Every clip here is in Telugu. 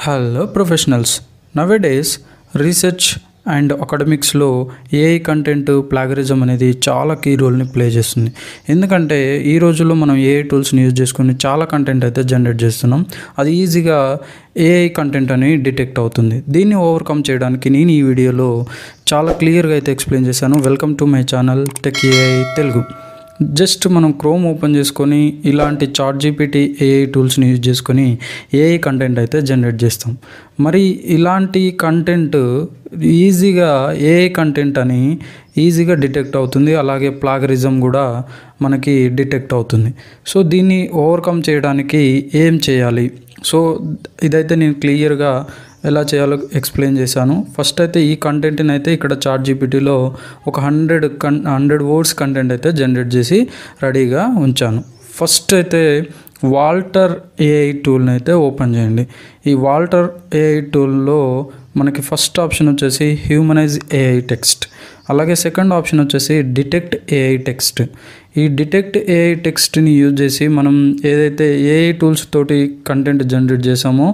Hello professionals. Nowadays research and అకాడమిక్స్లో ఏఐ కంటెంట్ ప్లాగరిజం అనేది చాలా కీ రోల్ని ప్లే చేస్తుంది. ఎందుకంటే ఈ రోజుల్లో మనం ఏఐ టూల్స్ని యూజ్ చేసుకుని చాలా కంటెంట్ అయితే జనరేట్ చేస్తున్నాం. అది ఈజీగా ఏఐ కంటెంట్ అని డిటెక్ట్ అవుతుంది. దీన్ని ఓవర్కమ్ చేయడానికి నేను ఈ వీడియోలో చాలా క్లియర్గా అయితే ఎక్స్ప్లెయిన్ చేశాను. Welcome to my channel tech AI Telugu. Just మనం క్రోమ్ ఓపెన్ చేసుకొని ఇలాంటి చాట్‌జీపీటీ ఏఐ టూల్స్ని యూజ్ చేసుకొని ఏఐ కంటెంట్ అయితే జనరేట్ చేస్తాం. మరి ఇలాంటి కంటెంట్ ఈజీగా ఏఐ కంటెంట్ అని ఈజీగా డిటెక్ట్ అవుతుంది. అలాగే ప్లాగరిజం కూడా మనకి డిటెక్ట్ అవుతుంది. సో దీన్ని ఓవర్కమ్ చేయడానికి ఏం చేయాలి? సో ఇదైతే నేను క్లియర్గా ఎలా చేయాలో ఎక్స్ప్లెయిన్ చేశాను. ఫస్ట్ అయితే ఈ కంటెంట్ని అయితే ఇక్కడ చాట్‌జీపీటీలో ఒక 100 వర్డ్స్ కంటెంట్ అయితే జనరేట్ చేసి రెడీగా ఉంచాను. ఫస్ట్ అయితే వాల్టర్ ఏఐ టూల్ని అయితే ఓపెన్ చేయండి. ఈ వాల్టర్ ఏఐ టూల్లో మనకి ఫస్ట్ ఆప్షన్ వచ్చేసి హ్యూమనైజ్ ఏఐ టెక్స్ట్, అలాగే సెకండ్ ఆప్షన్ వచ్చేసి డిటెక్ట్ ఏఐ టెక్స్ట్. ఈ డిటెక్ట్ ఏఐ టెక్స్ట్ని యూజ్ చేసి మనం ఏదైతే ఏఐ టూల్స్ తోటి కంటెంట్ జనరేట్ చేసామో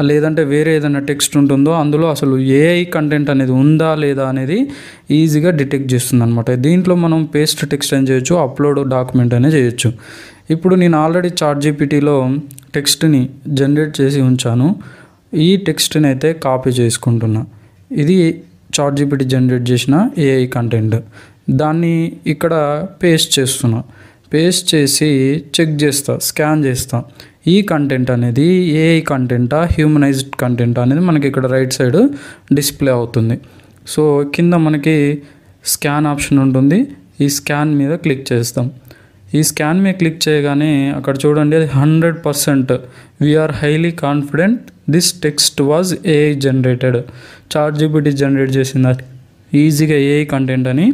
లేదంటే వేరే ఏదైనా టెక్స్ట్ ఉంటుందో అందులో అసలు ఏఐ కంటెంట్ అనేది ఉందా లేదా అనేది ఈజీగా డిటెక్ట్ చేస్తుంది అనమాట. దీంట్లో మనం పేస్ట్ టెక్స్ట్ అని చేయొచ్చు, అప్లోడ్ డాక్యుమెంట్ అనే చేయొచ్చు. ఇప్పుడు నేను ఆల్రెడీ చాట్‌జీపీటీలో టెక్స్ట్ని జనరేట్ చేసి ఉంచాను. ఈ టెక్స్ట్ని అయితే కాపీ చేసుకుంటున్నా. ఇది చాట్‌జీపీటీ జనరేట్ చేసిన ఏఐ కంటెంట్. దాన్ని ఇక్కడ పేస్ట్ చేస్తున్నా. పేస్ట్ చేసి చెక్ చేస్తా, స్కాన్ చేస్తా. ఈ కంటెంట్ అనేది ఏఐ కంటెంటా హ్యూమనైజ్డ్ కంటెంట్ అనేది మనకి ఇక్కడ రైట్ సైడ్ డిస్ప్లే అవుతుంది. సో కింద మనకి స్కాన్ ఆప్షన్ ఉంటుంది. ఈ స్కాన్ మీద క్లిక్ చేస్తాం. ఈ స్కాన్ మీద క్లిక్ చేయగానే అక్కడ చూడండి, అది 100% we're highly confident this text was AI generated. ChatGPT generate చేసింది ఈజీగా ఏఐ కంటెంట్ అని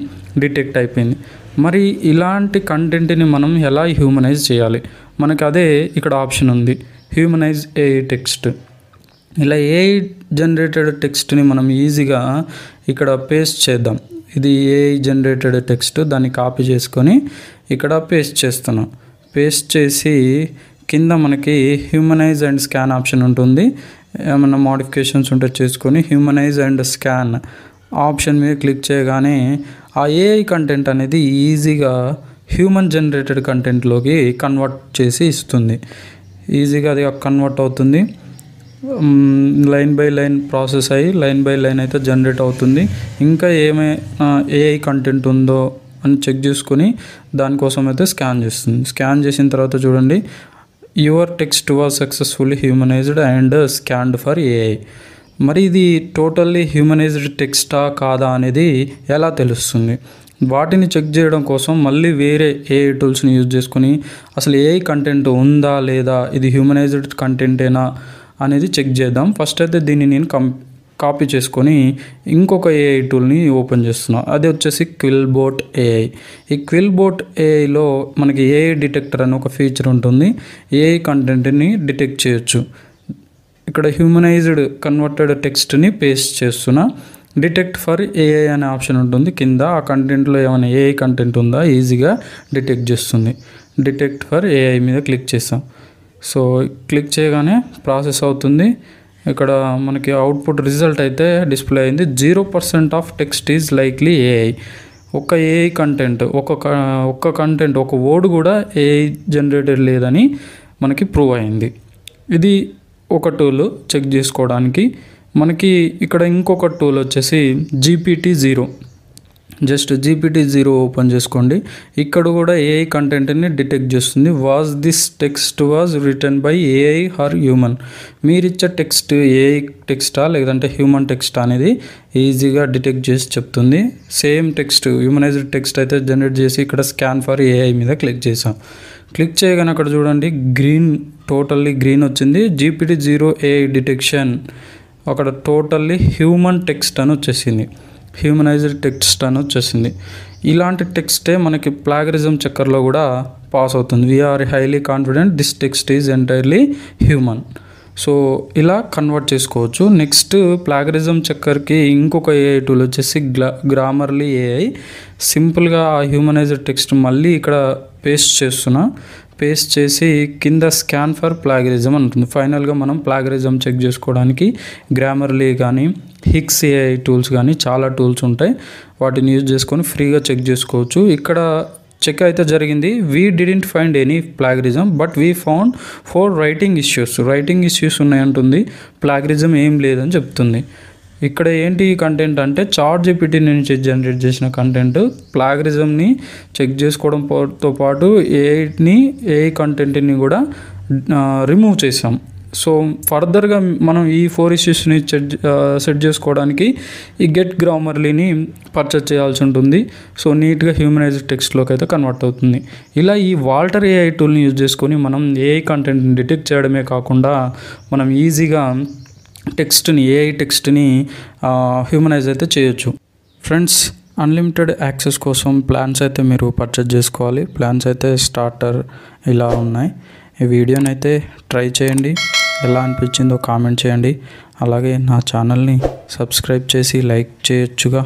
డిటెక్ట్ అయిపోయింది. మరి ఇలాంటి కంటెంట్ని మనం ఎలా హ్యూమనైజ్ చేయాలి? మనకు అదే ఇక్కడ ఆప్షన్ ఉంది, హ్యూమనైజ్ ఏఐ టెక్స్ట్. ఇలా ఏఐ జనరేటెడ్ టెక్స్ట్ని మనం ఈజీగా ఇక్కడ పేస్ట్ చేద్దాం. ఇది ఏఐ జనరేటెడ్ టెక్స్ట్, దాన్ని కాపీ చేసుకొని ఇక్కడ పేస్ట్ చేస్తున్నాం. పేస్ట్ చేసి కింద మనకి హ్యూమనైజ్ అండ్ స్కాన్ ఆప్షన్ ఉంటుంది. ఏమన్నా మోడిఫికేషన్స్ ఉంటే చేసుకొని హ్యూమనైజ్ అండ్ స్కాన్ ఆప్షన్ మీద క్లిక్ చేయగానే ఆ ఏఐ కంటెంట్ అనేది ఈజీగా హ్యూమన్ జనరేటెడ్ కంటెంట్లోకి కన్వర్ట్ చేసి ఇస్తుంది. ఈజీగా అది కన్వర్ట్ అవుతుంది. లైన్ బై లైన్ ప్రాసెస్ అయ్యి లైన్ బై లైన్ అయితే జనరేట్ అవుతుంది. ఇంకా ఏమైనా ఏఐ కంటెంట్ ఉందో అని చెక్ చేసుకొని దానికోసం అయితే స్కాన్ చేస్తుంది. స్కాన్ చేసిన తర్వాత చూడండి, your text was successfully humanised and scanned for AI. మరి ఇది టోటల్లీ హ్యూమనైజ్డ్ టెక్స్టా కాదా అనేది ఎలా తెలుస్తుంది? వాటిని చెక్ చేయడం కోసం మళ్ళీ వేరే ఏఐ టూల్స్ని యూజ్ చేసుకొని అసలు ఏఐ కంటెంట్ ఉందా లేదా, ఇది హ్యూమనైజ్డ్ కంటెంటేనా అనేది చెక్ చేద్దాం. ఫస్ట్ అయితే దీన్ని నేను కాపీ చేసుకొని ఇంకొక ఏఐ టూల్ని ఓపెన్ చేస్తున్నాను. అది వచ్చేసి క్విల్బోట్ ఏఐ. ఈ క్విల్బోట్ ఏఐలో మనకి ఏఐ డిటెక్టర్ అని ఒక ఫీచర్ ఉంటుంది. ఏఐ కంటెంట్ని డిటెక్ట్ చేయొచ్చు. ఇక్కడ హ్యూమనైజ్డ్ కన్వర్టెడ్ టెక్స్ట్ని పేస్ట్ చేస్తున్నా. డిటెక్ట్ ఫర్ ఏఐ అనే ఆప్షన్ ఉంటుంది కింద. ఆ కంటెంట్లో ఏమైనా ఏఐ కంటెంట్ ఉందా ఈజీగా డిటెక్ట్ చేస్తుంది. డిటెక్ట్ ఫర్ ఏఐ మీద క్లిక్ చేస్తాం. సో క్లిక్ చేయగానే ప్రాసెస్ అవుతుంది. ఇక్కడ మనకి అవుట్పుట్ రిజల్ట్ అయితే డిస్ప్లే అయింది. 0% of text is likely AI. ఒక ఏఐ కంటెంట్ ఒక కంటెంట్ ఒక వర్డ్ కూడా ఏఐ జనరేటెడ్ లేదని మనకి ప్రూవ్ అయింది. ఇది ఒక టూల్ చెక్ చేసుకోవడానికి. మనకి ఇక్కడ ఇంకొక టూల్ వచ్చేసి GPT-0. జస్ట్ GPT-0 ఓపెన్ చేసుకోండి. ఇక్కడ కూడా ఏఐ కంటెంట్ని డిటెక్ట్ చేస్తుంది. Was this text was written by AI or human. మీరిచ్చే టెక్స్ట్ ఏఐ టెక్స్టా లేదంటే హ్యూమన్ టెక్స్టా అనేది ఈజీగా డిటెక్ట్ చేసి చెప్తుంది. సేమ్ టెక్స్ట్ హ్యూమనైజ్డ్ టెక్స్ట్ అయితే జనరేట్ చేసి ఇక్కడ స్కాన్ ఫర్ ఏఐ మీద క్లిక్ చేసాం. క్లిక్ చేయగానే అక్కడ చూడండి టోటల్లీ గ్రీన్ వచ్చింది. GPT-0 ఏఐ డిటెక్షన్ అక్కడ టోటల్లీ హ్యూమన్ టెక్స్ట్ అని వచ్చేసింది, హ్యూమనైజ్డ్ టెక్స్ట్ అని వచ్చేసింది. ఇలాంటి టెక్స్టే మనకి ప్లాగరిజం చెక్కర్లో కూడా పాస్ అవుతుంది. We're highly confident this text is entirely human. So ఇలా కన్వర్ట్ చేసుకోవచ్చు. నెక్స్ట్ ప్లాగరిజం చెక్కర్కి ఇంకొక ఏఐ టూల్ వచ్చేసి గ్రామర్లీ ఏఐ. సింపుల్గా ఆ హ్యూమనైజ్డ్ టెక్స్ట్ మళ్ళీ ఇక్కడ పేస్ట్ చేస్తున్నా. పేస్ట్ చేసి కింద స్కాన్ ఫర్ ప్లాగరిజం అని ఉంటుంది. ఫైనల్గా మనం ప్లాగరిజం చెక్ చేసుకోవడానికి గ్రామర్లీ కానీ హిక్స్ ఏఐ టూల్స్ కానీ చాలా టూల్స్ ఉంటాయి. వాటిని యూజ్ చేసుకొని ఫ్రీగా చెక్ చేసుకోవచ్చు. ఇక్కడ చెక్ అయితే జరిగింది. We didn't find any plagiarism but we found 4 writing issues ఉన్నాయంటుంది. ప్లాగరిజం ఏం లేదని చెప్తుంది. ఇక్కడ ఏంటి కంటెంట్ అంటే చాట్ జీపీటీ నుంచి జనరేట్ చేసిన కంటెంట్. ప్లాగరిజంని చెక్ చేసుకోవడంతో పాటు ఏఐ కంటెంట్ని కూడా రిమూవ్ చేసాం. సో ఫర్దర్గా మనం ఈ 4 ఇష్యూస్ని సెట్ చేసుకోవడానికి ఈ గెట్ గ్రామర్లీని పర్చేజ్ చేయాల్సి ఉంటుంది. సో నీట్గా హ్యూమనైజ్డ్ టెక్స్ట్లోకి అయితే కన్వర్ట్ అవుతుంది. ఇలా ఈ వాల్టర్ ఏఐ టూల్ని యూజ్ చేసుకొని మనం ఏఐ కంటెంట్ని డిటెక్ట్ చేయడమే కాకుండా మనం ఈజీగా ఏఐ టెక్స్ట్ని హ్యూమనైజ్ అయితే చేయొచ్చు. ఫ్రెండ్స్, అన్లిమిటెడ్ యాక్సెస్ కోసం ప్లాన్స్ అయితే మీరు పర్చేజ్ చేసుకోవాలి. ప్లాన్స్ అయితే స్టార్టర్ ఇలా ఉన్నాయి. ఈ వీడియోని అయితే ట్రై చేయండి. ఎలా అనిపించిందో కామెంట్ చేయండి. అలాగే నా ఛానల్ని సబ్స్క్రైబ్ చేసి లైక్ చేయొచ్చుగా.